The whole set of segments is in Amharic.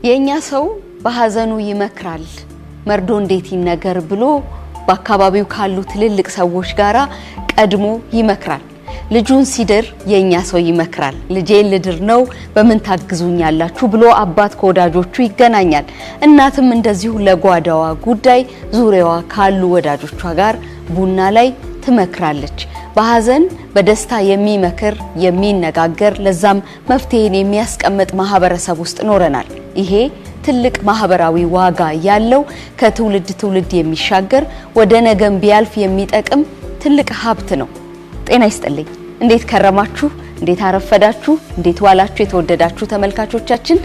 የኛ ሰው በሐዘኑ ይመክራል መርዶ እንዴት ይነገር ብሎ በአካባቢው ካሉ ትልልቅ ሰዎች ጋራ ቀድሞ ይመክራል። ልጁን ሲድር የኛ ሰው ይመክራል። ልጄን ልድር ነው በምን ታግዙኛላችሁ ብሎ አባት ከወዳጆቹ ይገናኛል። እናትም እንደዚሁ ለጓዳዋ ጉዳይ ዙሪያዋ ካሉ ወዳጆቿ ጋር ቡና ላይ ትመክራለች። በሐዘን በደስታ የሚመክር የሚነጋገር ለዛም መፍትሄን የሚያስቀምጥ ማህበረሰብ ውስጥ ኖረናል። ይሄ ትልቅ ማህበራዊ ዋጋ ያለው ከትውልድ ትውልድ የሚሻገር ወደ ነገም ቢያልፍ የሚጠቅም ትልቅ ሀብት ነው። ጤና ይስጥልኝ። እንዴት ከረማችሁ? እንዴት አረፈዳችሁ? እንዴት ዋላችሁ? የተወደዳችሁ ተመልካቾቻችን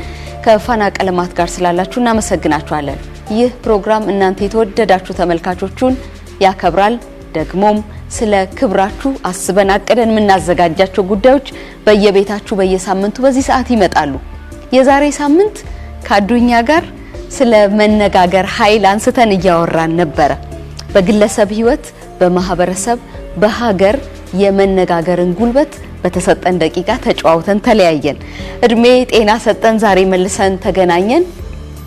ከፋና ቀለማት ጋር ስላላችሁ እናመሰግናችኋለን። ይህ ፕሮግራም እናንተ የተወደዳችሁ ተመልካቾቹን ያከብራል። ደግሞም ስለ ክብራችሁ አስበን አቅደን የምናዘጋጃቸው ጉዳዮች በየቤታችሁ በየሳምንቱ በዚህ ሰዓት ይመጣሉ። የዛሬ ሳምንት ከአዱኛ ጋር ስለ መነጋገር ኃይል አንስተን እያወራን ነበረ። በግለሰብ ህይወት፣ በማህበረሰብ፣ በሀገር የመነጋገርን ጉልበት በተሰጠን ደቂቃ ተጫዋውተን ተለያየን። እድሜ ጤና ሰጠን፣ ዛሬ መልሰን ተገናኘን።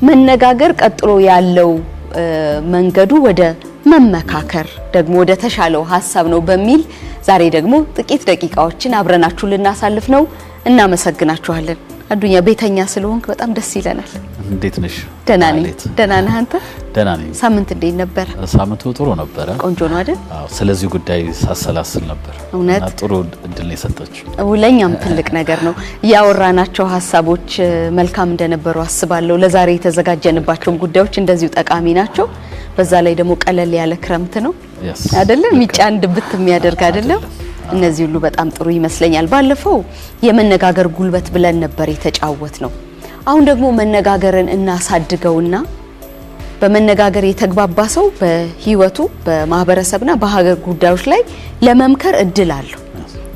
መነጋገር ቀጥሎ ያለው መንገዱ ወደ መመካከር ደግሞ ወደ ተሻለው ሐሳብ ነው በሚል ዛሬ ደግሞ ጥቂት ደቂቃዎችን አብረናችሁ ልናሳልፍ ነው። እናመሰግናችኋለን። አዱኛ ቤተኛ ስለሆንክ በጣም ደስ ይለናል። እንዴት ነሽ? ደህና ነኝ። ደህና ነህ አንተ? ደህና ነኝ። ሳምንት እንዴት ነበር? ሳምንቱ ጥሩ ነበር። ቆንጆ ነው አይደል? አዎ፣ ስለዚህ ጉዳይ ሳሰላስል ነበር። እውነት ጥሩ እድል ነው የሰጠችው። ለኛም ትልቅ ነገር ነው። ያወራናቸው ሐሳቦች መልካም እንደነበሩ አስባለሁ። ለዛሬ የተዘጋጀንባቸው ጉዳዮች እንደዚሁ ጠቃሚ ናቸው። በዛ ላይ ደግሞ ቀለል ያለ ክረምት ነው አይደለም? ሚጫን ድብት የሚያደርግ አይደለም? እነዚህ ሁሉ በጣም ጥሩ ይመስለኛል። ባለፈው የመነጋገር ጉልበት ብለን ነበር የተጫወት ነው። አሁን ደግሞ መነጋገርን እናሳድገውና በመነጋገር የተግባባ ሰው በህይወቱ በማህበረሰብና በሀገር ጉዳዮች ላይ ለመምከር እድል አለው።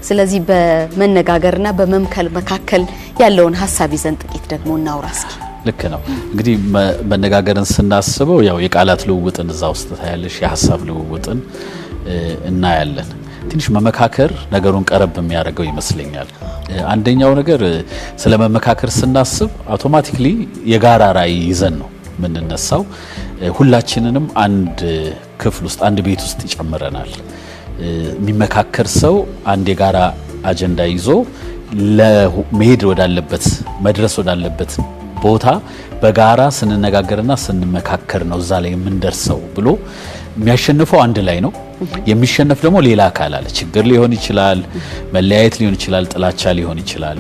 ስለዚህ በመነጋገርና በመምከል መካከል ያለውን ሐሳብ ይዘን ጥቂት ደግሞ እናውራ እስኪ። ልክ ነው። እንግዲህ መነጋገርን ስናስበው ያው የቃላት ልውውጥን እዛ ውስጥ ታያለሽ፣ የሐሳብ ልውውጥን እናያለን። ትንሽ መመካከር ነገሩን ቀረብ የሚያደርገው ይመስለኛል። አንደኛው ነገር ስለ መመካከር ስናስብ አውቶማቲክሊ የጋራ ራዕይ ይዘን ነው የምንነሳው። ሁላችንንም አንድ ክፍል ውስጥ አንድ ቤት ውስጥ ይጨምረናል። የሚመካከር ሰው አንድ የጋራ አጀንዳ ይዞ ለመሄድ ወዳለበት መድረስ ወዳለበት ቦታ በጋራ ስንነጋገርና ስንመካከር ነው እዛ ላይ የምንደርሰው ብሎ የሚያሸንፈው አንድ ላይ ነው። የሚሸነፍ ደግሞ ሌላ አካል አለ። ችግር ሊሆን ይችላል፣ መለያየት ሊሆን ይችላል፣ ጥላቻ ሊሆን ይችላል።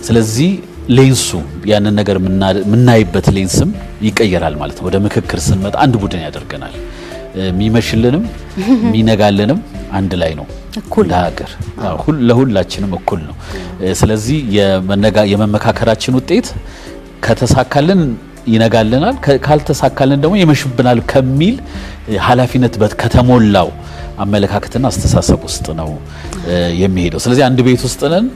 ስለዚህ ሌንሱ ያንን ነገር የምናይበት ሌንስም ይቀየራል ማለት ነው። ወደ ምክክር ስንመጣ አንድ ቡድን ያደርገናል። የሚመሽልንም የሚነጋልንም አንድ ላይ ነው። እኩል ሀገር ለሁላችንም እኩል ነው። ስለዚህ የመመካከራችን ውጤት ከተሳካልን ይነጋልናል፣ ካልተሳካልን ደግሞ ይመሽብናል ከሚል ኃላፊነት ከተሞላው አመለካከትና አስተሳሰብ ውስጥ ነው የሚሄደው። ስለዚህ አንድ ቤት ውስጥ ነን።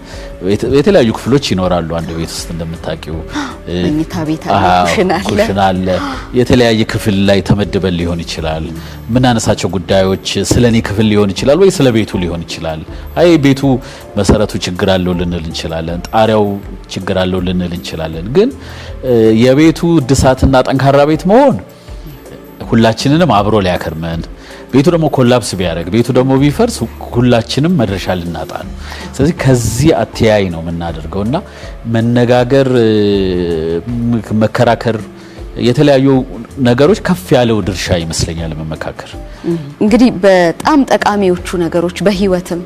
የተለያዩ ክፍሎች ይኖራሉ። አንድ ቤት ውስጥ እንደምታውቂው መኝታ ቤት አለ፣ ኩሽና አለ። የተለያየ ክፍል ላይ ተመድበን ሊሆን ይችላል። ምናነሳቸው ጉዳዮች ስለኔ ክፍል ሊሆን ይችላል ወይ ስለ ቤቱ ሊሆን ይችላል። አይ ቤቱ መሰረቱ ችግር አለው ልንል እንችላለን፣ ጣሪያው ችግር አለው ልንል እንችላለን። ግን የቤቱ እድሳትና ጠንካራ ቤት መሆን ሁላችንንም አብሮ ሊያከርመን፣ ቤቱ ደግሞ ኮላፕስ ቢያደርግ ቤቱ ደግሞ ቢፈርስ ሁላችንም መድረሻ ልናጣ ነው። ስለዚህ ከዚህ አተያይ ነው የምናደርገውና መነጋገር፣ መከራከር፣ የተለያዩ ነገሮች ከፍ ያለው ድርሻ ይመስለኛል መመካከር። እንግዲህ በጣም ጠቃሚዎቹ ነገሮች በህይወትም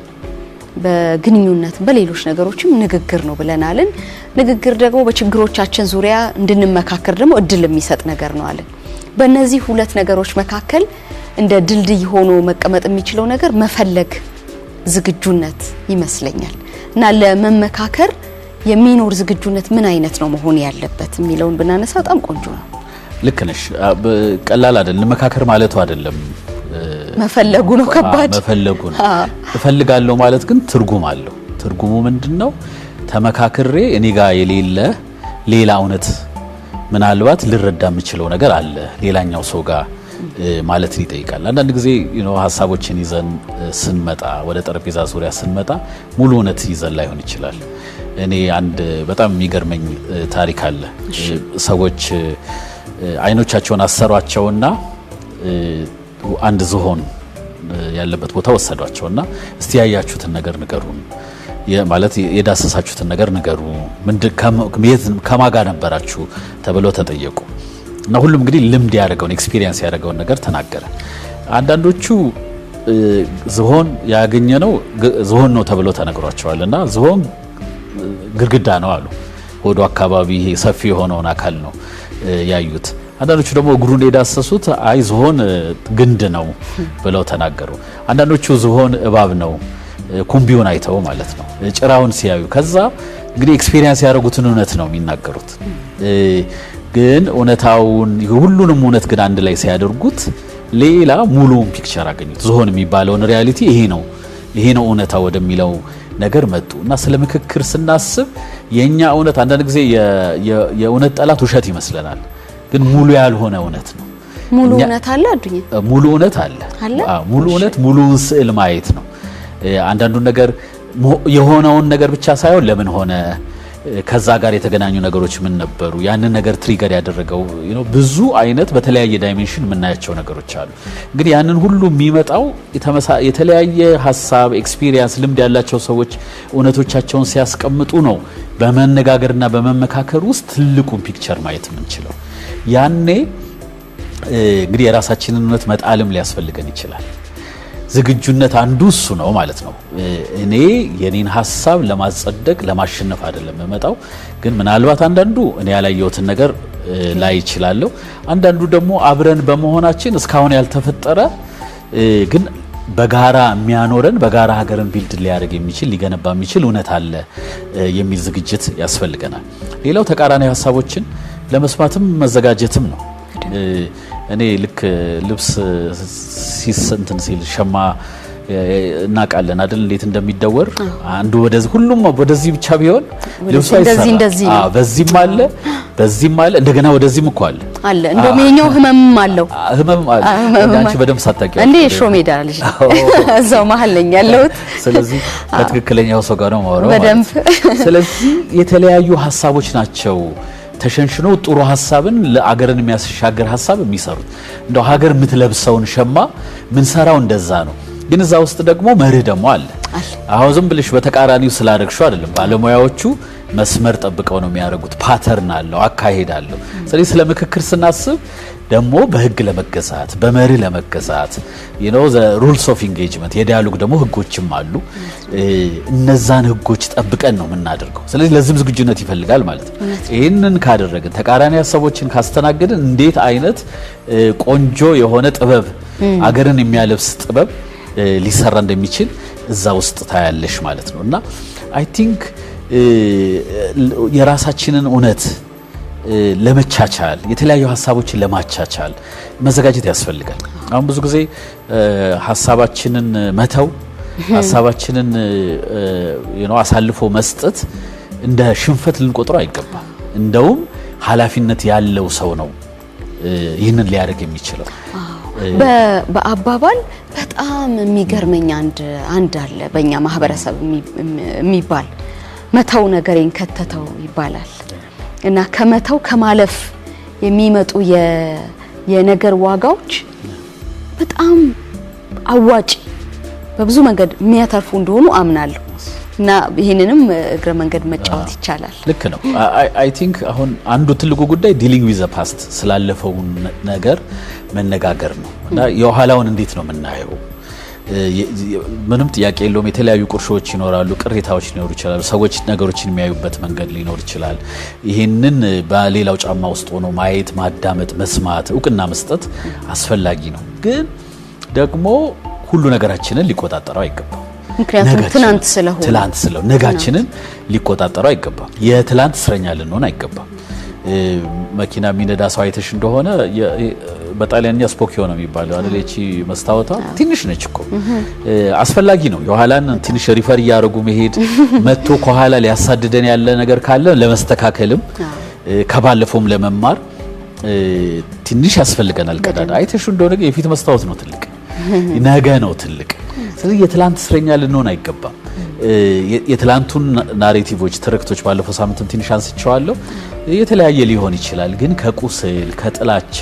በግንኙነት በሌሎች ነገሮችም ንግግር ነው ብለናልን። ንግግር ደግሞ በችግሮቻችን ዙሪያ እንድንመካከር ደግሞ እድል የሚሰጥ ነገር ነው አለን። በእነዚህ ሁለት ነገሮች መካከል እንደ ድልድይ ሆኖ መቀመጥ የሚችለው ነገር መፈለግ ዝግጁነት ይመስለኛል። እና ለመመካከር የሚኖር ዝግጁነት ምን አይነት ነው መሆን ያለበት የሚለውን ብናነሳ በጣም ቆንጆ ነው። ልክ ነሽ። ቀላል አይደለም መመካከር ማለቱ አይደለም፣ መፈለጉ ነው ከባድ። መፈለጉ ነው። እፈልጋለሁ ማለት ግን ትርጉም አለው። ትርጉሙ ምንድነው? ተመካክሬ እኔ ጋር የሌለ ሌላ እውነት ምናልባት ልረዳ የምችለው ነገር አለ ሌላኛው ሰው ጋር ማለትን ይጠይቃል። አንዳንድ ጊዜ ሀሳቦችን ይዘን ስንመጣ ወደ ጠረጴዛ ዙሪያ ስንመጣ ሙሉ እውነት ይዘን ላይሆን ይችላል። እኔ አንድ በጣም የሚገርመኝ ታሪክ አለ። ሰዎች አይኖቻቸውን አሰሯቸውና አንድ ዝሆን ያለበት ቦታ ወሰዷቸውና እስቲ ያያችሁትን ነገር ንገሩን፣ ማለት የዳሰሳችሁትን ነገር ንገሩ፣ ከማጋ ነበራችሁ ተብለው ተጠየቁ። እና ሁሉም እንግዲህ ልምድ ያደረገውን ኤክስፒሪየንስ ያደረገውን ነገር ተናገረ። አንዳንዶቹ ዝሆን ያገኘነው ዝሆን ነው ተብለው ተነግሯቸዋል እና ዝሆን ግድግዳ ነው አሉ። ሆዶ አካባቢ ይሄ ሰፊ የሆነውን አካል ነው ያዩት። አንዳንዶቹ ደግሞ እግሩን የዳሰሱት አይ ዝሆን ግንድ ነው ብለው ተናገሩ። አንዳንዶቹ ዝሆን እባብ ነው ኩምቢውን አይተው ማለት ነው ጭራውን ሲያዩ። ከዛ እንግዲህ ኤክስፒሪየንስ ያደረጉትን እውነት ነው የሚናገሩት። ግን እውነታውን ሁሉንም እውነት ግን አንድ ላይ ሲያደርጉት ሌላ ሙሉውን ፒክቸር አገኙት። ዝሆን የሚባለውን ሪያሊቲ ይሄ ነው እውነታው ወደሚለው ነገር መጡ እና ስለ ምክክር ስናስብ የኛ እውነት አንዳንድ ጊዜ የእውነት ጠላት ውሸት ይመስለናል፣ ግን ሙሉ ያልሆነ እውነት ነው። ሙሉ እውነት አለ አዱኛ፣ ሙሉ እውነት አለ። ሙሉ እውነት ሙሉውን ስዕል ማየት ነው። አንዳንዱ ነገር የሆነውን ነገር ብቻ ሳይሆን ለምን ሆነ፣ ከዛ ጋር የተገናኙ ነገሮች ምን ነበሩ፣ ያንን ነገር ትሪገር ያደረገው ብዙ አይነት በተለያየ ዳይሜንሽን የምናያቸው ነገሮች አሉ። እንግዲህ ያንን ሁሉ የሚመጣው የተለያየ ሀሳብ፣ ኤክስፒሪየንስ፣ ልምድ ያላቸው ሰዎች እውነቶቻቸውን ሲያስቀምጡ ነው በመነጋገርና በመመካከር ውስጥ ትልቁን ፒክቸር ማየት የምንችለው። ያኔ እንግዲህ የራሳችንን እውነት መጣልም ሊያስፈልገን ይችላል። ዝግጁነት አንዱ እሱ ነው ማለት ነው። እኔ የኔን ሀሳብ ለማጸደቅ ለማሸነፍ አይደለም የመጣው፣ ግን ምናልባት አንዳንዱ እኔ ያላየሁትን ነገር ላይ ይችላለሁ። አንዳንዱ ደግሞ አብረን በመሆናችን እስካሁን ያልተፈጠረ ግን በጋራ የሚያኖረን በጋራ ሀገርን ቢልድ ሊያደርግ የሚችል ሊገነባ የሚችል እውነት አለ የሚል ዝግጅት ያስፈልገናል። ሌላው ተቃራኒ ሀሳቦችን ለመስማትም መዘጋጀትም ነው። እኔ ልክ ልብስ ሲሰንትን ሲል ሸማ እናውቃለን አይደል እንዴት እንደሚደወር አንዱ ወደዚህ ሁሉም ወደዚህ ብቻ ቢሆን ልብሱ አይሰራም። በዚህም አለ እንደገና ወደዚህም እኮ አለ እንደውም የኛው ህመምም አለው። አንቺ በደንብ ሳታውቂው እንዴ ሾ ሜዳ ልጅ እዛው መሀል ነኝ ያለሁት። ስለዚህ ከትክክለኛው ሰው ጋር ነው የማወራው በደንብ። ስለዚህ የተለያዩ ሀሳቦች ናቸው ተሸንሽኖ ጥሩ ሀሳብን ለአገርን የሚያሻገር ሀሳብ የሚሰሩት። እንደው ሀገር የምትለብሰውን ሸማ ምን ሰራው እንደዛ ነው። ግን እዛ ውስጥ ደግሞ መርህ ደግሞ አለ። አሁን ዝም ብለሽ በተቃራኒው ስላደረግሽው አይደለም። ባለሙያዎቹ መስመር ጠብቀው ነው የሚያደርጉት። ፓተርን አለው፣ አካሄድ አለው። ስለዚህ ስለ ምክክር ስናስብ ደግሞ በህግ ለመገዛት በመርህ ለመገዛት the rules of engagement የዲያሎግ ደግሞ ህጎችም አሉ። እነዛን ህጎች ጠብቀን ነው የምናደርገው። ስለዚህ ለዚህም ዝግጁነት ይፈልጋል ማለት ነው። ይህንን ካደረግን ተቃራኒ ሀሳቦችን ካስተናገድን እንዴት አይነት ቆንጆ የሆነ ጥበብ አገርን የሚያለብስ ጥበብ ሊሰራ እንደሚችል እዛ ውስጥ ታያለሽ ማለት ነው። እና አይ ቲንክ የራሳችንን እውነት ለመቻቻል የተለያዩ ሀሳቦችን ለማቻቻል መዘጋጀት ያስፈልጋል። አሁን ብዙ ጊዜ ሀሳባችንን መተው ሀሳባችንን አሳልፎ መስጠት እንደ ሽንፈት ልንቆጥረው አይገባም። እንደውም ኃላፊነት ያለው ሰው ነው ይህንን ሊያደርግ የሚችለው። በአባባል በጣም የሚገርመኝ አንድ አለ በእኛ ማህበረሰብ የሚባል መተው ነገሬን ከተተው ይባላል። እና ከመተው ከማለፍ የሚመጡ የነገር ዋጋዎች በጣም አዋጭ በብዙ መንገድ የሚያተርፉ እንደሆኑ አምናለሁ። እና ይሄንንም እግረ መንገድ መጫወት ይቻላል። ልክ ነው። አይ ቲንክ አሁን አንዱ ትልቁ ጉዳይ ዲሊንግ ዊዝ ዘ ፓስት ስላለፈው ነገር መነጋገር ነው። እና የኋላውን እንዴት ነው የምናየው? ምንም ጥያቄ የለውም። የተለያዩ ቁርሾች ይኖራሉ፣ ቅሬታዎች ሊኖሩ ይችላሉ፣ ሰዎች ነገሮችን የሚያዩበት መንገድ ሊኖር ይችላል። ይሄንን በሌላው ጫማ ውስጥ ሆኖ ማየት፣ ማዳመጥ፣ መስማት፣ እውቅና መስጠት አስፈላጊ ነው። ግን ደግሞ ሁሉ ነገራችንን ሊቆጣጠረው አይገባም። ምክንያቱም ትናንት ስለሆነ ነጋችንን ሊቆጣጠረው አይገባም። የትላንት እስረኛ ልንሆን አይገባም። መኪና የሚነዳ ሰው አይተሽ እንደሆነ በጣሊያንኛ ስፖኪዮ ነው የሚባለው አይደል? እቺ መስታወቷ ትንሽ ነች እኮ አስፈላጊ ነው። የኋላን ትንሽ ሪፈር እያደረጉ መሄድ መጥቶ ከኋላ ሊያሳድደን ያለ ነገር ካለ ለመስተካከልም ከባለፈውም ለመማር ትንሽ ያስፈልገናል። ቀዳዳ አይተሽ እንደሆነ የፊት መስታወት ነው ትልቅ፣ ነገ ነው ትልቅ። ስለዚህ የትላንት እስረኛ ልንሆን አይገባም። የትላንቱን ናሬቲቮች ትርክቶች ባለፈው ሳምንትም ትንሽ አንስቼዋለሁ። የተለያየ ሊሆን ይችላል፣ ግን ከቁስል ከጥላቻ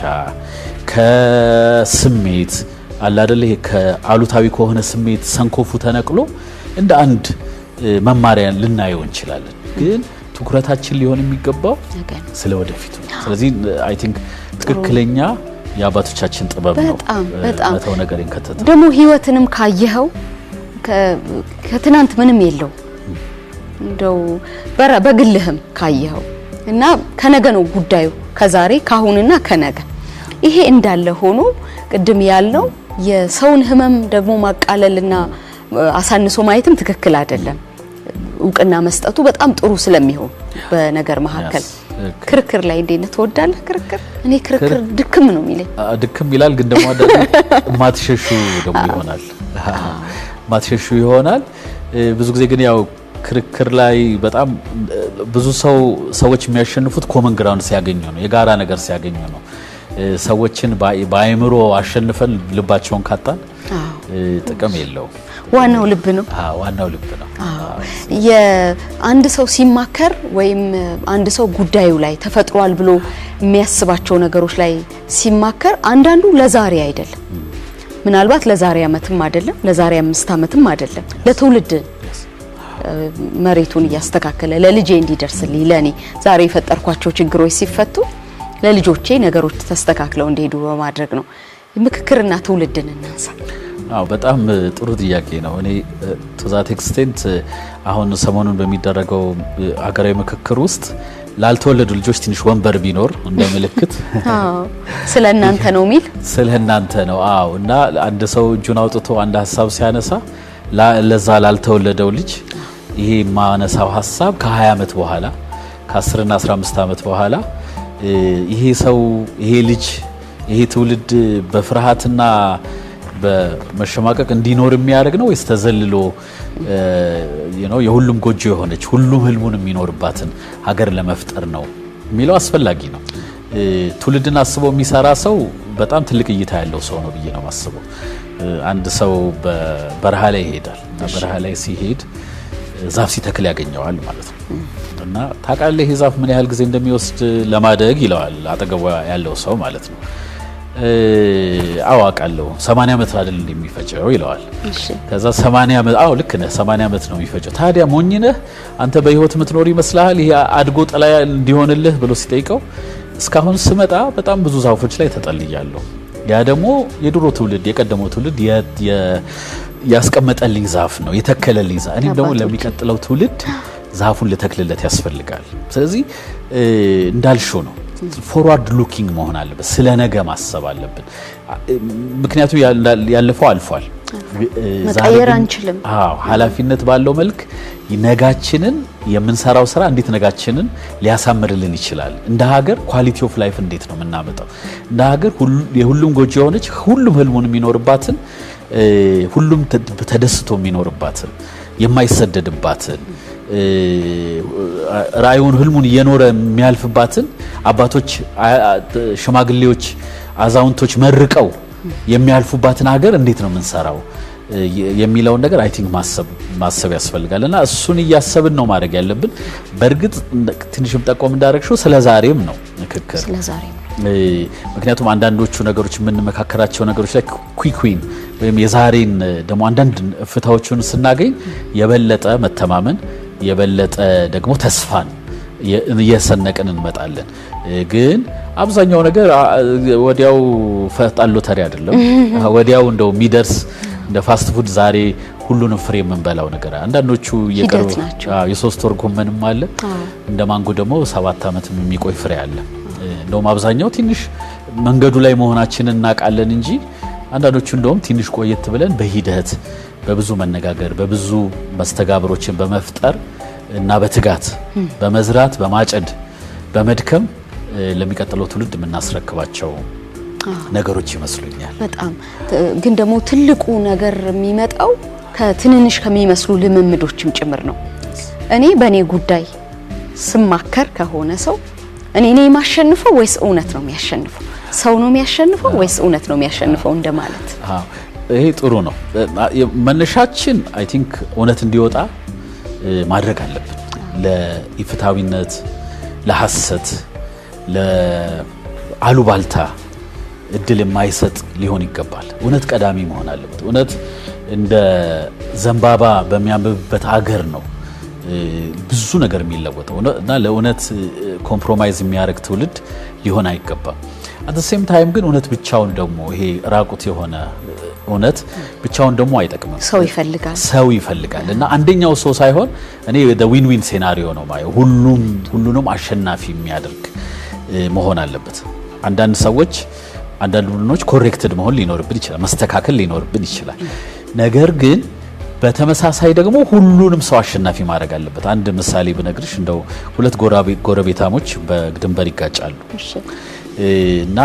ከስሜት አለ አይደል ይሄ ከአሉታዊ ከሆነ ስሜት ሰንኮፉ ተነቅሎ እንደ አንድ መማሪያ ልናየው እንችላለን። ግን ትኩረታችን ሊሆን የሚገባው ስለወደፊቱ። ስለዚህ አይ ቲንክ ትክክለኛ የአባቶቻችን ጥበብ ነው። በጣም መተው ነገር እንከተተ ደግሞ ህይወትንም ካየኸው ከትናንት ምንም የለው እንደው በግልህም ካየኸው እና ከነገ ነው ጉዳዩ ከዛሬ ካሁንና ከነገ ይሄ እንዳለ ሆኖ ቅድም ያልነው የሰውን ህመም ደግሞ ማቃለልና አሳንሶ ማየትም ትክክል አይደለም። እውቅና መስጠቱ በጣም ጥሩ ስለሚሆን በነገር መካከል ክርክር ላይ እንዴት ተወዳለህ? እኔ ክርክር ድክም ነው የሚለኝ። ድክም ይላል፣ ግን ደግሞ አይደለም ማትሸሹ ደግሞ ይሆናል ማትሸሹ ይሆናል። ብዙ ጊዜ ግን ያው ክርክር ላይ በጣም ብዙ ሰዎች የሚያሸንፉት ኮመን ግራውንድ ሲያገኙ ነው፣ የጋራ ነገር ሲያገኙ ነው። ሰዎችን በአይምሮ አሸንፈን ልባቸውን ካጣን ጥቅም የለውም። ዋናው ልብ ነው። ዋናው ልብ ነው። የአንድ ሰው ሲማከር ወይም አንድ ሰው ጉዳዩ ላይ ተፈጥሯል ብሎ የሚያስባቸው ነገሮች ላይ ሲማከር አንዳንዱ ለዛሬ አይደለም፣ ምናልባት ለዛሬ ዓመትም አይደለም፣ ለዛሬ 5 ዓመትም አይደለም፣ ለትውልድ መሬቱን እያስተካከለ ለልጄ እንዲደርስልኝ ለኔ ዛሬ የፈጠርኳቸው ችግሮች ሲፈቱ ለልጆቼ ነገሮች ተስተካክለው እንዲሄዱ በማድረግ ነው። ምክክርና ትውልድን እናንሳ። በጣም ጥሩ ጥያቄ ነው። እኔ to that extent አሁን ሰሞኑን በሚደረገው ሀገራዊ ምክክር ውስጥ ላልተወለዱ ልጆች ትንሽ ወንበር ቢኖር እንደ ምልክት ስለናንተ ነው ሚል ስለናንተ ነው። እና አንድ ሰው እጁን አውጥቶ አንድ ሀሳብ ሲያነሳ ለዛ ላልተወለደው ልጅ ይሄ ማነሳው ሀሳብ ከ20 ዓመት በኋላ ከ10 እና 15 ዓመት በኋላ ይሄ ሰው ይሄ ልጅ ይሄ ትውልድ በፍርሃትና በመሸማቀቅ እንዲኖር የሚያደርግ ነው ወይስ ተዘልሎ የሁሉም ጎጆ የሆነች ሁሉም ህልሙን የሚኖርባትን ሀገር ለመፍጠር ነው የሚለው አስፈላጊ ነው። ትውልድን አስቦ የሚሰራ ሰው በጣም ትልቅ እይታ ያለው ሰው ነው ብዬ ነው የማስበው። አንድ ሰው በበረሃ ላይ ይሄዳል እና በረሃ ላይ ሲሄድ ዛፍ ሲተክል ያገኘዋል ማለት ነው። እና ታውቃለህ ይሄ ዛፍ ምን ያህል ጊዜ እንደሚወስድ ለማደግ ይለዋል አጠገቡ ያለው ሰው ማለት ነው። አዋቃለሁ 80 ዓመት አይደል እንደሚፈጀው ይለዋል። ከዛ 80 ዓመት ልክ ነህ 80 ዓመት ነው የሚፈጀው። ታዲያ ሞኝ ነህ አንተ በህይወት የምትኖር ይመስልሃል ይሄ አድጎ ጥላ እንዲሆንልህ ብሎ ሲጠይቀው እስካሁን ስመጣ በጣም ብዙ ዛፎች ላይ ተጠልያለሁ። ያ ደግሞ የድሮ ትውልድ የቀደመው ትውልድ ያስቀመጠልኝ ዛፍ ነው የተከለልኝ ዛፍ። እኔም ደግሞ ለሚቀጥለው ትውልድ ዛፉን ልተክልለት ያስፈልጋል። ስለዚህ እንዳልሽው ነው ፎርዋርድ ሉኪንግ መሆን አለበት። ስለ ነገ ማሰብ አለብን። ምክንያቱም ያለፈው አልፏል፣ መቀየር አንችልም። ኃላፊነት ባለው መልክ ነጋችንን የምንሰራው ስራ እንዴት ነጋችንን ሊያሳምርልን ይችላል? እንደ ሀገር ኳሊቲ ኦፍ ላይፍ እንዴት ነው የምናመጣው? እንደ ሀገር የሁሉም ጎጆ የሆነች ሁሉም ህልሙን የሚኖርባትን ሁሉም ተደስቶ የሚኖርባትን የማይሰደድባትን ራእዩን ህልሙን እየኖረ የሚያልፍባትን አባቶች፣ ሽማግሌዎች፣ አዛውንቶች መርቀው የሚያልፉባትን ሀገር እንዴት ነው የምንሰራው የሚለውን ነገር አይ ቲንክ ማሰብ ያስፈልጋልና እሱን እያሰብን ነው ማድረግ ያለብን። በእርግጥ ትንሽም ጠቆም እንዳደረግሽው ስለዛሬም ነው ምክክር። ምክንያቱም አንዳንዶቹ ነገሮች የምንመካከራቸው ነገሮች ላይ ኩዊን ወይም የዛሬን ደግሞ አንዳንድ እፍታዎቹን ስናገኝ የበለጠ መተማመን የበለጠ ደግሞ ተስፋን እየሰነቅን እንመጣለን። ግን አብዛኛው ነገር ወዲያው ፈጣን ሎተሪ አይደለም። ወዲያው እንደው የሚደርስ እንደ ፋስት ፉድ ዛሬ ሁሉንም ፍሬ የምንበላው ነገር አንዳንዶቹ የቀሩ የ3 ወር ጎመንም አለ። እንደ ማንጎ ደግሞ 7 ዓመትም የሚቆይ ፍሬ አለ። እንደውም አብዛኛው ትንሽ መንገዱ ላይ መሆናችንን እናውቃለን እንጂ አንዳንዶቹ እንደውም ትንሽ ቆየት ብለን በሂደት በብዙ መነጋገር በብዙ መስተጋብሮችን በመፍጠር እና በትጋት በመዝራት በማጨድ በመድከም ለሚቀጥለው ትውልድ የምናስረክባቸው ነገሮች ይመስሉኛል። በጣም ግን ደግሞ ትልቁ ነገር የሚመጣው ከትንንሽ ከሚመስሉ ልምምዶችም ጭምር ነው። እኔ በእኔ ጉዳይ ስማከር ከሆነ ሰው እኔ የማሸንፈው ወይስ እውነት ነው የሚያሸንፈው? ሰው ነው የሚያሸንፈው ወይስ እውነት ነው የሚያሸንፈው እንደማለት። ይሄ ጥሩ ነው። መነሻችን አይ ቲንክ እውነት እንዲወጣ ማድረግ አለብን። ለኢፍታዊነት፣ ለሐሰት፣ ለአሉባልታ እድል የማይሰጥ ሊሆን ይገባል። እውነት ቀዳሚ መሆን አለበት። እውነት እንደ ዘንባባ በሚያብብበት ሀገር ነው ብዙ ነገር የሚለወጠው እና ለእውነት ኮምፕሮማይዝ የሚያደርግ ትውልድ ሊሆን አይገባም። አት ሴም ታይም ግን እውነት ብቻውን ደግሞ ይሄ ራቁት የሆነ እውነት ብቻውን ደግሞ አይጠቅምም። ሰው ይፈልጋል እና አንደኛው ሰው ሳይሆን እኔ ዊን ዊን ሴናሪዮ ነው ማየው። ሁሉንም አሸናፊ የሚያደርግ መሆን አለበት። አንዳንድ ሰዎች አንዳንድ ቡድኖች ኮሬክትድ መሆን ሊኖርብን ይችላል፣ መስተካከል ሊኖርብን ይችላል። ነገር ግን በተመሳሳይ ደግሞ ሁሉንም ሰው አሸናፊ ማድረግ አለበት። አንድ ምሳሌ ብነግርሽ እንደው ሁለት ጎረቤታሞች በድንበር ይጋጫሉ እና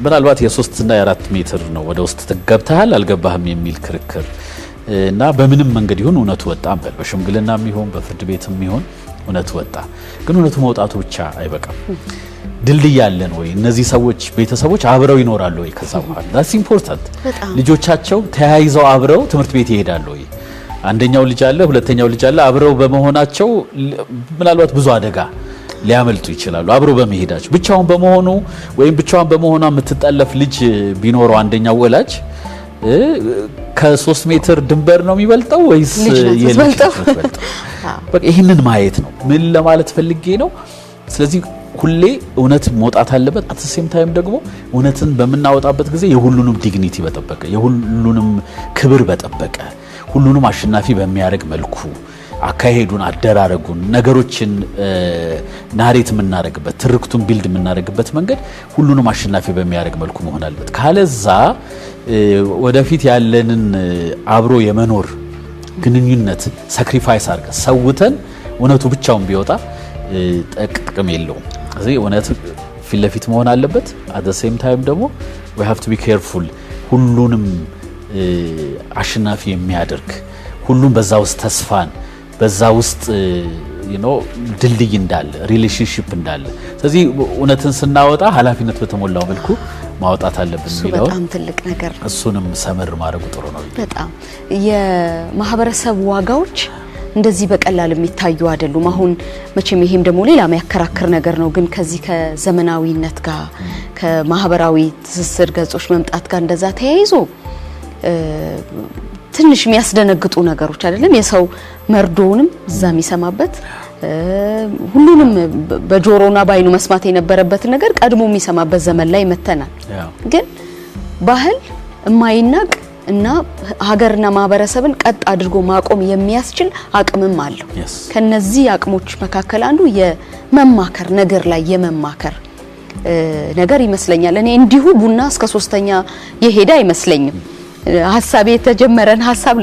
ምናልባት የ3 እና የ4 ሜትር ነው ወደ ውስጥ ገብተሃል አልገባህም የሚል ክርክር እና በምንም መንገድ ይሁን እውነቱ ወጣ እንበል፣ በሽምግልናም ይሁን በፍርድ ቤትም ይሁን እውነቱ ወጣ። ግን እውነቱ መውጣቱ ብቻ አይበቃም። ድልድይ ያለን ወይ እነዚህ ሰዎች ቤተሰቦች አብረው ይኖራሉ ወይ? ከዛ በኋላ that's important። ልጆቻቸው ተያይዘው አብረው ትምህርት ቤት ይሄዳሉ ወይ? አንደኛው ልጅ አለ፣ ሁለተኛው ልጅ አለ። አብረው በመሆናቸው ምናልባት ብዙ አደጋ ሊያመልጡ ይችላሉ። አብረው በመሄዳቸው ብቻውን በመሆኑ ወይም ብቻዋን በመሆኗ የምትጠለፍ ልጅ ቢኖረው አንደኛው ወላጅ ከ3 ሜትር ድንበር ነው የሚበልጠው ወይስ የልጅ? በቃ ይሄንን ማየት ነው። ምን ለማለት ፈልጌ ነው? ስለዚህ ሁሌ እውነት መውጣት አለበት። አት ሴም ታይም ደግሞ እውነትን በመናወጣበት ጊዜ የሁሉንም ዲግኒቲ በጠበቀ፣ የሁሉንም ክብር በጠበቀ፣ ሁሉንም አሸናፊ በሚያደርግ መልኩ አካሄዱን፣ አደራረጉን፣ ነገሮችን ናሬት የምናደርግበት፣ ትርክቱን ቢልድ የምናደርግበት መንገድ ሁሉንም አሸናፊ በሚያደርግ መልኩ መሆን አለበት። ካለዛ ወደፊት ያለንን አብሮ የመኖር ግንኙነት ሳክሪፋይስ አድርገን ሰውተን እውነቱ ብቻውን ቢወጣ ጥቅም የለውም። ስለዚህ እውነት ፊት ለፊት መሆን አለበት። at the same time ደግሞ we have to be careful ሁሉንም አሸናፊ የሚያደርግ ሁሉም በዛ ውስጥ ተስፋን በዛ ውስጥ ድልድይ እንዳለ ሪሌሽንሺፕ እንዳለ ስለዚህ እውነትን ስናወጣ ኃላፊነት በተሞላው መልኩ ማውጣት አለብን የሚለው በጣም ትልቅ ነገር ነው። እሱንም ሰመር ማድረጉ ጥሩ ነው። በጣም የማህበረሰብ ዋጋዎች እንደዚህ በቀላል የሚታዩ አይደሉም። አሁን መቼም ይሄም ደግሞ ሌላ የሚያከራክር ነገር ነው። ግን ከዚህ ከዘመናዊነት ጋር ከማህበራዊ ትስስር ገጾች መምጣት ጋር እንደዛ ተያይዞ ትንሽ የሚያስደነግጡ ነገሮች አይደለም። የሰው መርዶውንም እዛ የሚሰማበት ሁሉንም በጆሮና ባይኑ መስማት የነበረበት ነገር ቀድሞ የሚሰማበት ዘመን ላይ መተናል። ግን ባህል የማይናቅ እና ሀገርና ማህበረሰብን ቀጥ አድርጎ ማቆም የሚያስችል አቅምም አለው። ከነዚህ አቅሞች መካከል አንዱ የመማከር ነገር ላይ የመማከር ነገር ይመስለኛል። እኔ እንዲሁ ቡና እስከ 3ኛ የሄደ አይመስለኝም። ሐሳብ የተጀመረን ሐሳብ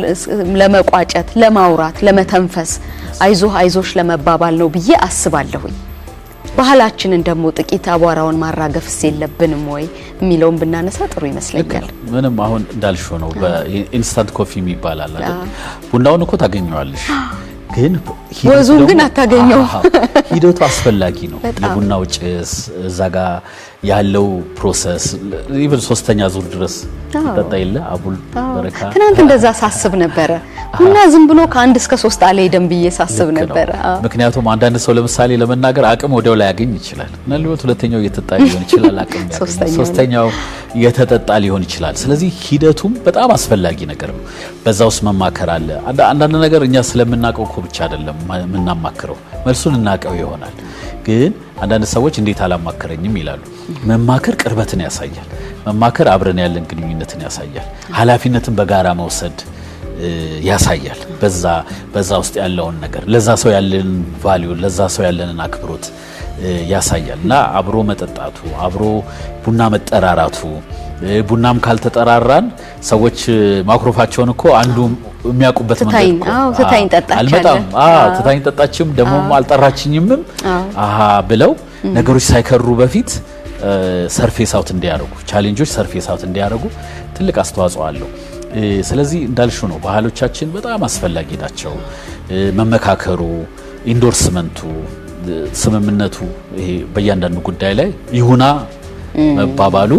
ለመቋጨት፣ ለማውራት፣ ለመተንፈስ አይዞሽ ለመባባል ነው ብዬ አስባለሁኝ። ባህላችንን ደግሞ ጥቂት አቧራውን ማራገፍስ የለብንም ወይ የሚለውን ብናነሳ ጥሩ ይመስለኛል። ምንም አሁን እንዳልሽው ነው። በኢንስታንት ኮፊ የሚባላል አይደል? ቡናውን እኮ ታገኘዋለሽ ግን ወዙን ግን አታገኘው። ሂደቱ አስፈላጊ ነው። የቡናው ጭስ እዛ ጋር ያለው ፕሮሰስ ኢቭን 3ኛ ዙር ድረስ ተጣጣ ይለ አቡል በረካ ትናንት እንደዛ ሳስብ ነበር። ቡና ዝም ብሎ ከ1 እስከ 3 አለ ይደም ብዬ ሳስብ ነበር። ምክንያቱም አንዳንድ ሰው ለምሳሌ ለመናገር አቅም ወዲያው ላይ ያገኝ ይችላል። ምናልባት 2ኛው እየተጣ ሊሆን ይችላል፣ አቅም ያገኝ 3ኛው እየተጣጣ ሊሆን ይችላል። ስለዚህ ሂደቱም በጣም አስፈላጊ ነገር ነው። በዛ ውስጥ መማከር አለ። አንዳንድ ነገር እኛ ስለምናቀው እኮ ብቻ አይደለም የምናማክረው፣ መልሱን እናቀው ይሆናል። ግን አንዳንድ ሰዎች እንዴት አላማከረኝም ይላሉ። መማከር ቅርበትን ያሳያል። መማከር አብረን ያለን ግንኙነትን ያሳያል። ኃላፊነትን በጋራ መውሰድ ያሳያል። በዛ ውስጥ ያለውን ነገር ለዛ ሰው ያለን ቫልዩ ለዛ ሰው ያለንን አክብሮት ያሳያል። እና አብሮ መጠጣቱ አብሮ ቡና መጠራራቱ ቡናም ካልተጠራራን ሰዎች ማክሮፋቸውን እኮ አንዱ የሚያውቁበት መንገድ ነው። ትታኝ ጠጣች አልመጣም ትታኝ ጠጣችም ደግሞ አልጠራችኝም ብለው ነገሮች ሳይከሩ በፊት ሰርፌስ አውት እንዲያደርጉ ቻሌንጆች ሰርፌስ አውት እንዲያደርጉ ትልቅ አስተዋጽኦ አለው። ስለዚህ እንዳልሽው ነው ባህሎቻችን በጣም አስፈላጊ ናቸው። መመካከሩ፣ ኢንዶርስመንቱ፣ ስምምነቱ ይሄ በእያንዳንዱ ጉዳይ ላይ ይሁና መባባሉ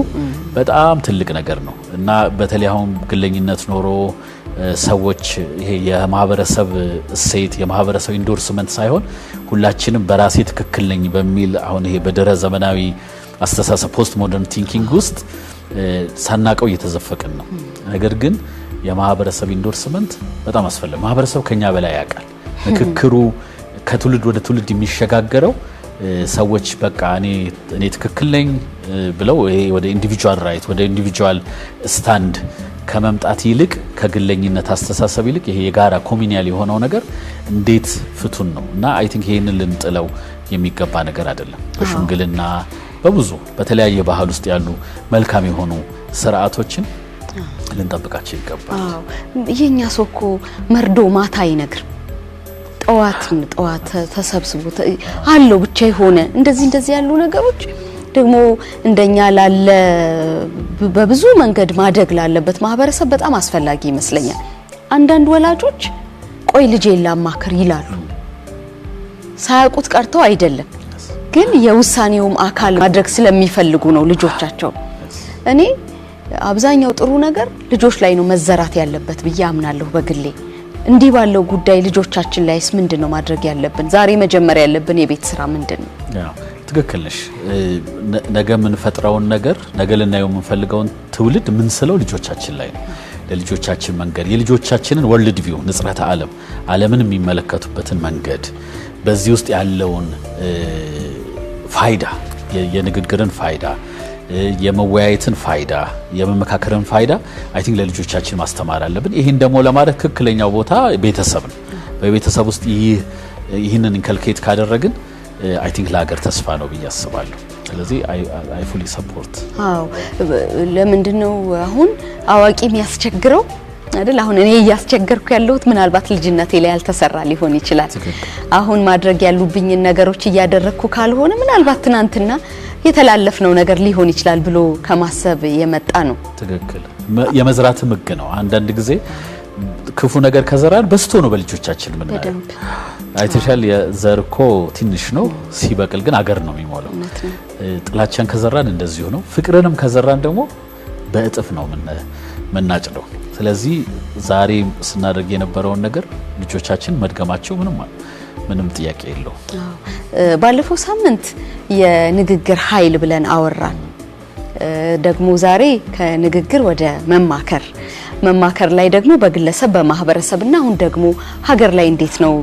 በጣም ትልቅ ነገር ነው እና በተለይ አሁን ግለኝነት ኖሮ ሰዎች ይሄ የማህበረሰብ እሴት የማህበረሰብ ኢንዶርስመንት ሳይሆን ሁላችንም በራሴ ትክክል ነኝ በሚል አሁን ይሄ በድረ ዘመናዊ አስተሳሰብ ፖስት ሞደርን ቲንኪንግ ውስጥ ሳናቀው እየተዘፈቅን ነው። ነገር ግን የማህበረሰብ ኢንዶርስመንት በጣም አስፈላጊ ማህበረሰብ ከኛ በላይ ያውቃል። ምክክሩ ከትውልድ ወደ ትውልድ የሚሸጋገረው ሰዎች በቃ እኔ ትክክል ነኝ ብለው ይሄ ወደ ኢንዲቪጁዋል ራይት ወደ ኢንዲቪጁዋል ስታንድ ከመምጣት ይልቅ ከግለኝነት አስተሳሰብ ይልቅ ይሄ የጋራ ኮሚኒያል የሆነው ነገር እንዴት ፍቱን ነው እና አይ ቲንክ ይሄንን ልንጥለው የሚገባ ነገር አይደለም። በሽምግልና በብዙ በተለያየ ባህል ውስጥ ያሉ መልካም የሆኑ ስርዓቶችን ልንጠብቃቸው ይገባል። የኛ ሰው እኮ መርዶ ማታ ይነግር ጠዋት ተሰብስቦ አለው ብቻ የሆነ እንደዚህ ያሉ ነገሮች ደግሞ እንደኛ ላለ በብዙ መንገድ ማደግ ላለበት ማህበረሰብ በጣም አስፈላጊ ይመስለኛል። አንዳንድ ወላጆች ቆይ ልጄን ላማክር ይላሉ። ሳያውቁት ቀርተው አይደለም፣ ግን የውሳኔውም አካል ማድረግ ስለሚፈልጉ ነው ልጆቻቸው። እኔ አብዛኛው ጥሩ ነገር ልጆች ላይ ነው መዘራት ያለበት ብዬ አምናለሁ በግሌ። እንዲህ ባለው ጉዳይ ልጆቻችን ላይስ ምንድነው ማድረግ ያለብን? ዛሬ መጀመሪያ ያለብን የቤት ስራ ምንድነው? ትክክል ነሽ። ነገ የምንፈጥረውን ነገር ነገ ልናየው የምንፈልገውን ትውልድ ምንስለው ልጆቻችን ላይ ነው። ለልጆቻችን መንገድ የልጆቻችንን ወርልድ ቪው ንጽረተ ዓለምን የሚመለከቱበትን መንገድ በዚህ ውስጥ ያለውን ፋይዳ የንግግርን ፋይዳ የመወያየትን ፋይዳ የመመካከርን ፋይዳ አይ ቲንክ ለልጆቻችን ማስተማር አለብን። ይሄን ደግሞ ለማድረግ ትክክለኛው ቦታ ቤተሰብ ነው። በቤተሰብ ውስጥ ይህንን ኢንከልኬት ካደረግን አይ ቲንክ ለሀገር ተስፋ ነው ብዬ አስባለሁ። ስለዚህ አይ ፉሊ ሰፖርት። ለምንድነው አሁን አዋቂ የሚያስቸግረው አይደል? አሁን እኔ እያስቸገርኩ ያለሁት ምናልባት ልጅነቴ ላይ ያልተሰራ ሊሆን ይችላል። አሁን ማድረግ ያሉብኝ ነገሮች እያደረኩ ካልሆነ ምናልባት ትናንትና የተላለፍነው ነገር ሊሆን ይችላል ብሎ ከማሰብ የመጣ ነው። ትክክል። የመዝራትም ህግ ነው። አንዳንድ ጊዜ ክፉ ነገር ከዘራን በስቶ ነው በልጆቻችን ምን ማለት አይተሻል። የዘርኮ ትንሽ ነው ሲበቅል ግን አገር ነው የሚሞላው። ጥላቻን ከዘራን እንደዚሁ ነው። ፍቅርንም ከዘራን ደግሞ በእጥፍ ነው ምናጭደው። ስለዚህ ዛሬ ስናደርግ የነበረውን ነገር ልጆቻችን መድገማቸው ምንም ጥያቄ የለው። ባለፈው ሳምንት የንግግር ኃይል ብለን አወራን። ደግሞ ዛሬ ከንግግር ወደ መማከር ላይ ደግሞ በግለሰብ በማህበረሰብና አሁን ደግሞ ሀገር ላይ እንዴት ነው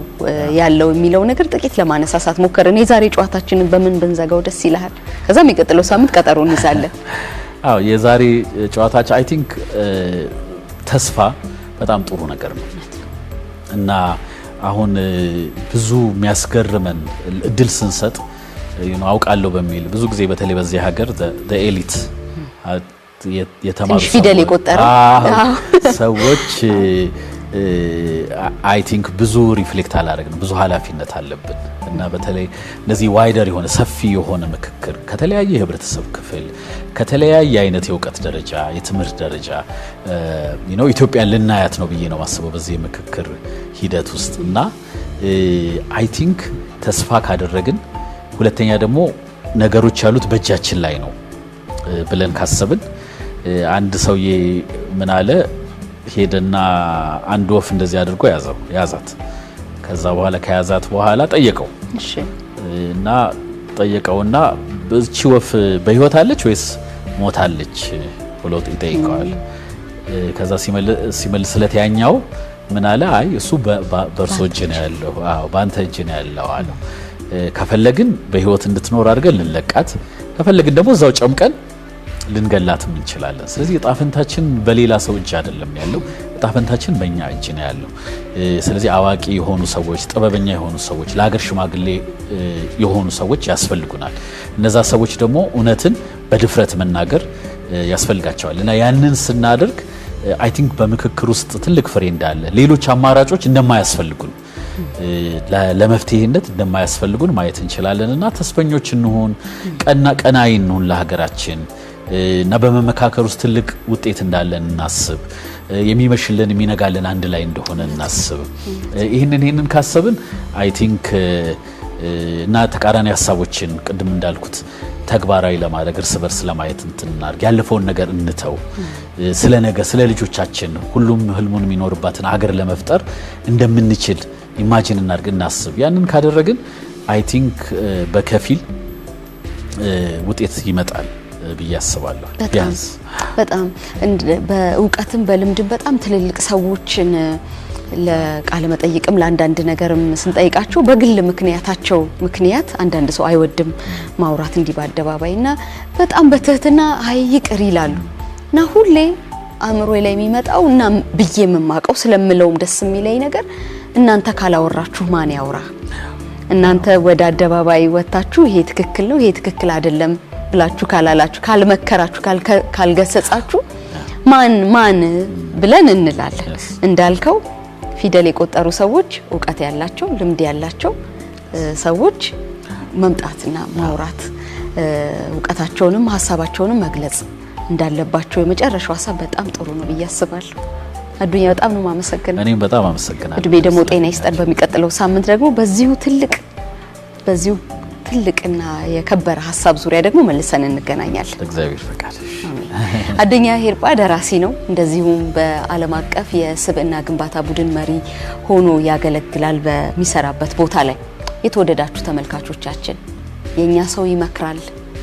ያለው የሚለው ነገር ጥቂት ለማነሳሳት ሞከርን። የዛሬ ጨዋታችንን በምን ብንዘጋው ደስ ይላል? ከዛም የሚቀጥለው ሳምንት ቀጠሮ እንይዛለን። የዛሬ ጨዋታችን አይ ቲንክ ተስፋ በጣም ጥሩ ነገር ነው እና አሁን ብዙ የሚያስገርመን እድል ስንሰጥ አውቃለሁ በሚል ብዙ ጊዜ በተለይ በዚህ ሀገር ኤሊት የተማሩ ፊደል የቆጠሩ ሰዎች አይ ቲንክ ብዙ ሪፍሌክት አላደረግንም። ብዙ ኃላፊነት አለብን እና በተለይ እነዚህ ዋይደር የሆነ ሰፊ የሆነ ምክክር ከተለያየ የህብረተሰብ ክፍል ከተለያየ አይነት የእውቀት ደረጃ የትምህርት ደረጃ ኢትዮጵያን ልናያት ነው ብዬ ነው ማስበው በዚህ ምክክር ሂደት ውስጥ እና አይ ቲንክ ተስፋ ካደረግን ሁለተኛ ደግሞ ነገሮች ያሉት በእጃችን ላይ ነው ብለን ካሰብን አንድ ሰውዬ ምን አለ ሄደና አንድ ወፍ እንደዚህ አድርጎ ያዛት። ከዛ በኋላ ከያዛት በኋላ ጠየቀው እና ጠየቀውና እቺ ወፍ በህይወት አለች ወይስ ሞታለች ብሎ ይጠይቀዋል። ከዛ ሲመልስለት ያኛው ምን አለ አይ እሱ በእርሶ እጅ ነው ያለው፣ በአንተ እጅ ነው ያለው አለው። ከፈለግን በህይወት እንድትኖር አድርገን ልንለቃት፣ ከፈለግን ደግሞ እዛው ጨምቀን ልንገላትም እንችላለን። ስለዚህ እጣፈንታችን በሌላ ሰው እጅ አይደለም ያለው፣ እጣፈንታችን በእኛ እጅ ነው ያለው። ስለዚህ አዋቂ የሆኑ ሰዎች፣ ጥበበኛ የሆኑ ሰዎች፣ ለሀገር ሽማግሌ የሆኑ ሰዎች ያስፈልጉናል። እነዛ ሰዎች ደግሞ እውነትን በድፍረት መናገር ያስፈልጋቸዋል እና ያንን ስናደርግ አይ ቲንክ በምክክር ውስጥ ትልቅ ፍሬ እንዳለ ሌሎች አማራጮች እንደማያስፈልጉን ለመፍትሄነት እንደማያስፈልጉን ማየት እንችላለን እና ተስፈኞች እንሁን፣ ቀናይ እንሁን ለሀገራችን እና በመመካከር ውስጥ ትልቅ ውጤት እንዳለን እናስብ። የሚመሽልን የሚነጋልን አንድ ላይ እንደሆነ እናስብ። ይህንን ካሰብን አይ ቲንክ እና ተቃራኒ ሀሳቦችን ቅድም እንዳልኩት ተግባራዊ ለማድረግ እርስ በርስ ለማየት እንትናርግ ያለፈውን ነገር እንተው ስለ ነገ ስለ ልጆቻችን ሁሉም ህልሙን የሚኖርባትን ሀገር ለመፍጠር እንደምንችል ኢማጂን እናርግ እናስብ ያንን ካደረግን አይ ቲንክ በከፊል ውጤት ይመጣል ብዬ አስባለሁ ቢያንስ በጣም በእውቀትም በልምድም በጣም ትልልቅ ሰዎችን ለቃለ መጠይቅም ለአንዳንድ ነገርም ስንጠይቃቸው በግል ምክንያት አንዳንድ ሰው አይወድም ማውራት እንዲህ በአደባባይና በጣም በትህትና አይ ይቅር ይላሉ እና ሁሌ አእምሮዬ ላይ የሚመጣው እና ብዬ የምማቀው ስለምለውም ደስ የሚለኝ ነገር እናንተ ካላወራችሁ ማን ያውራ እናንተ ወደ አደባባይ ወጣችሁ ይሄ ትክክል ነው ይሄ ትክክል አይደለም ብላችሁ ካላላችሁ ካልመከራችሁ ካልገሰጻችሁ ማን ብለን እንላለን እንዳልከው ፊደል የቆጠሩ ሰዎች ዕውቀት ያላቸው ልምድ ያላቸው ሰዎች መምጣትና ማውራት ዕውቀታቸውንም ሐሳባቸውንም መግለጽ እንዳለባቸው የመጨረሻው ሐሳብ በጣም ጥሩ ነው በያስባለሁ አዱኛ በጣም ነው ማመሰግነው እኔም በጣም አመሰግናለሁ እድሜ ደግሞ ጤና ይስጠን በሚቀጥለው ሳምንት ደግሞ በዚሁ ትልቅና የከበረ ሐሳብ ዙሪያ ደግሞ መልሰን እንገናኛለን እግዚአብሔር ፈቃድ አዱኛ ሄርጳ ደራሲ ነው እንደዚሁም በዓለም አቀፍ የስብዕና ግንባታ ቡድን መሪ ሆኖ ያገለግላል በሚሰራበት ቦታ ላይ የተወደዳችሁ ተመልካቾቻችን የኛ ሰው ይመክራል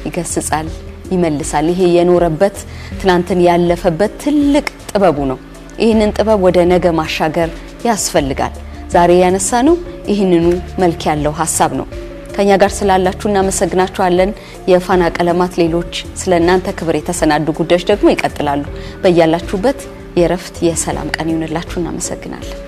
ይገስጻል ይመልሳል ይሄ የኖረበት ትናንትን ያለፈበት ትልቅ ጥበቡ ነው ይሄንን ጥበብ ወደ ነገ ማሻገር ያስፈልጋል ዛሬ ያነሳነው ይሄንኑ መልክ ያለው ሐሳብ ነው ከኛ ጋር ስላላችሁ እናመሰግናችኋለን የፋና ቀለማት ሌሎች ስለናንተ ክብር የተሰናዱ ጉዳዮች ደግሞ ይቀጥላሉ በእያላችሁበት የረፍት የሰላም ቀን ይሁንላችሁ እናመሰግናለን